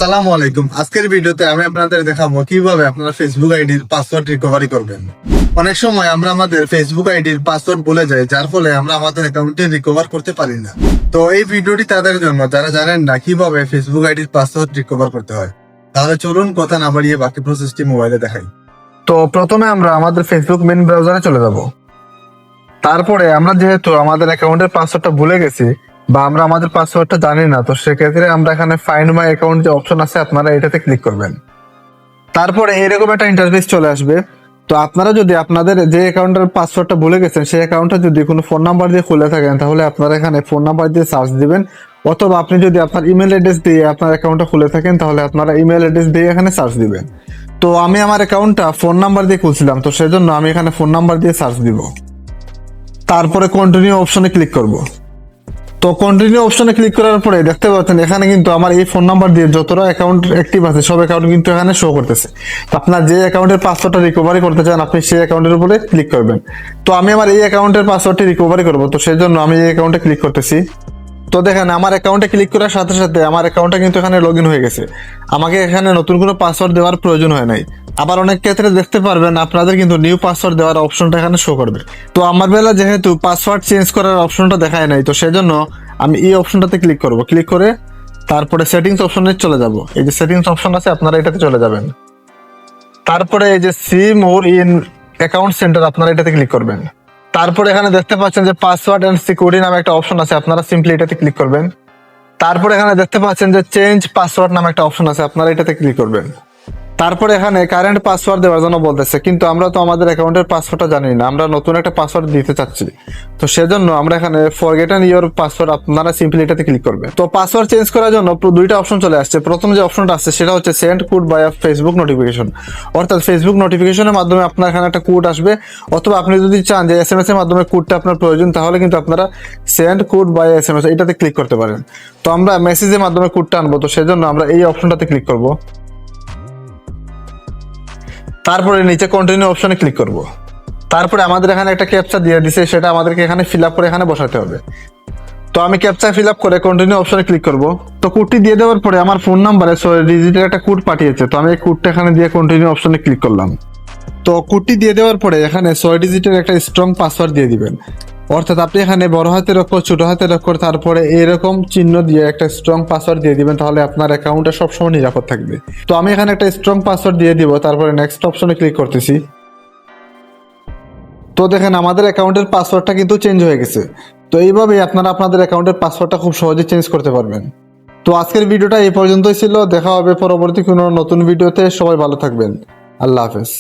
আসসালামু আলাইকুম। আজকের ভিডিওতে আমি আপনাদের দেখাবো কিভাবে আপনারা ফেসবুক আইডির পাসওয়ার্ড রিকভারি করবেন। অনেক সময় আমরা আমাদের ফেসবুক আইডির পাসওয়ার্ড ভুলে যাই, যার ফলে আমরা আমাদের অ্যাকাউন্টে রিকভার করতে পারি না। তো এই ভিডিওটি তাদের জন্য যারা জানেন না কিভাবে ফেসবুক আইডির পাসওয়ার্ড রিকভার করতে হয়। তাহলে চলুন কথা না বাড়িয়ে বাকি প্রসেসটি মোবাইলে দেখাই। তো প্রথমে আমরা আমাদের ফেসবুক মেইন ব্রাউজারে চলে যাব। তারপরে আমরা যেহেতু আমাদের অ্যাকাউন্টের পাসওয়ার্ডটা ভুলে গেছি বা আমরা আমাদের পাসওয়ার্ডটা জানি না, তো সেক্ষেত্রে আমরা এখানে ফাইন্ড মাই অ্যাকাউন্ট যে অপশন আছে আপনারা এটাতে ক্লিক করবেন। তারপরে এরকম একটা ইন্টারফেস চলে আসবে। তো আপনারা যদি আপনাদের যে অ্যাকাউন্টের পাসওয়ার্ডটা ভুলে গেছেন সেই অ্যাকাউন্টটা যদি কোনো ফোন নাম্বার দিয়ে খুলে থাকেন, তাহলে আপনারা এখানে ফোন নাম্বার দিয়ে সার্চ দিবেন, অথবা আপনি যদি আপনার ইমেল অ্যাড্রেস দিয়ে আপনার অ্যাকাউন্টটা খুলে থাকেন তাহলে আপনারা ইমেল অ্যাড্রেস দিয়ে এখানে সার্চ দিবেন। তো আমি আমার অ্যাকাউন্টটা ফোন নাম্বার দিয়ে খুলছিলাম, তো সেজন্য আমি এখানে ফোন নাম্বার দিয়ে সার্চ দিব। তারপরে কন্টিনিউ অপশনে ক্লিক করব। তো কন্টিনিউ অপশনে ক্লিক করার পরে দেখতে পাচ্ছেন এখানে কিন্তু আমার এই ফোন নাম্বার দিয়ে যতটা অ্যাকাউন্ট অ্যাক্টিভ আছে সব অ্যাকাউন্ট কিন্তু এখানে শো করতেছে। তো আপনার যে অ্যাকাউন্টের পাসওয়ার্ডটা রিকভারি করতে চান আপনি সেই অ্যাকাউন্টের উপরে ক্লিক করবেন। তো আমি আমার এই অ্যাকাউন্টের পাসওয়ার্ডটি রিকভারি করব, তো সেই জন্য আমি এই অ্যাকাউন্টে ক্লিক করতেছি। তো দেখেন আমার অ্যাকাউন্টে ক্লিক করার সাথে সাথে আমার অ্যাকাউন্টটা কিন্তু এখানে লগ ইন হয়ে গেছে। আমাকে এখানে নতুন কোনো পাসওয়ার্ড দেওয়ার প্রয়োজন হয় নাই। আবার অনেক ক্ষেত্রে দেখতে পারবেন আপনাদের কিন্তু নিউ পাসওয়ার্ড দেওয়ার অপশনটা এখানে শো করবে। তো আমার বেলা যেহেতু পাসওয়ার্ড চেঞ্জ করার অপশনটা দেখায় নাই, তো সেজন্য আমি এই অপশনটাতে ক্লিক করব। ক্লিক করে তারপরে সেটিংস অপশনে চলে যাব। এই যে সেটিংস অপশন আছে আপনারা এটাতে চলে যাবেন। তারপরে এই যে see more in account centre আপনারা এটাতে ক্লিক করবেন। তারপরে এখানে দেখতে পাচ্ছেন যে পাসওয়ার্ড এন্ড সিকিউরিটি নামে একটা অপশন আছে, আপনারা সিম্পলি এটাতে ক্লিক করবেন। তারপরে এখানে দেখতে পাচ্ছেন যে চেঞ্জ পাসওয়ার্ড নামে একটা অপশন আছে, আপনারা এটাতে ক্লিক করবেন। তারপরে এখানে কারেন্ট পাসওয়ার্ড দেওয়ার জন্য বলতেছে, কিন্তু আমরা তো আমাদের অ্যাকাউন্টের পাসওয়ার্ডটা জানি না, আমরা নতুন একটা পাসওয়ার্ড দিতে চাচ্ছি। তো সেজন্য আমরা এখানে ফরগেটন ইওর পাসওয়ার্ড আপনারা সিম্পলি এটাতে ক্লিক করবেন। তো পাসওয়ার্ড চেঞ্জ করার জন্য দুইটা অপশন চলে আসছে। প্রথম যে অপশনটা আছে সেটা হচ্ছে send code by Facebook notification, অর্থাৎ ফেসবুক নোটিফিকেশনের মাধ্যমে আপনার এখানে একটা কোড আসবে, অথবা আপনি যদি চান যে এসএমএস এর মাধ্যমে কোডটা আপনার প্রয়োজন তাহলে কিন্তু আপনারা সেন্ড কোড বাই এসএমএস এটাতে ক্লিক করতে পারেন। তো আমরা মেসেজের মাধ্যমে কোডটা আনবো, তো সেজন্য আমরা এই অপশনটাতে ক্লিক করব। তারপরে নিচে কন্টিনিউ অপশনে ক্লিক করব। তারপরে আমাদের এখানে একটা ক্যাপচা দিয়ে দিছে, সেটা আমাদেরকে এখানে ফিল আপ করে এখানে বসাতে হবে। তো আমি ক্যাপচা ফিল আপ করে কন্টিনিউ অপশনে ক্লিক করব। তো কোডটি দিয়ে দেওয়ার পরে আমার ফোন নাম্বারে 6 ডিজিটের একটা কোড পাঠিয়েছে, তো আমি এই কোডটা এখানে দিয়ে কন্টিনিউ অপশনে ক্লিক করলাম। তো কোডটি দিয়ে দেওয়ার পরে এখানে 6 ডিজিটের একটা স্ট্রং পাসওয়ার্ড দিয়ে দিবেন, অর্থাৎ আপনি এখানে বড় হাতের অক্ষর ছোট হাতের অক্ষর তারপরে এরকম চিহ্ন দিয়ে একটা স্ট্রং পাসওয়ার্ড দিয়ে দিবেন, তাহলে আপনার অ্যাকাউন্টটা সবসময় নিরাপদ থাকবে। তো আমি এখানে একটা স্ট্রং পাসওয়ার্ড দিয়ে দিব, তারপরে নেক্সট অপশনে ক্লিক করতেছি। তো দেখেন আমাদের অ্যাকাউন্টের পাসওয়ার্ডটা কিন্তু চেঞ্জ হয়ে গেছে। তো এইভাবেই আপনারা আপনাদের অ্যাকাউন্টের পাসওয়ার্ডটা খুব সহজে চেঞ্জ করতে পারবেন। তো আজকের ভিডিওটা এই পর্যন্তই ছিল, দেখা হবে পরবর্তী কোনো নতুন ভিডিওতে। সবাই ভালো থাকবেন, আল্লাহ হাফেজ।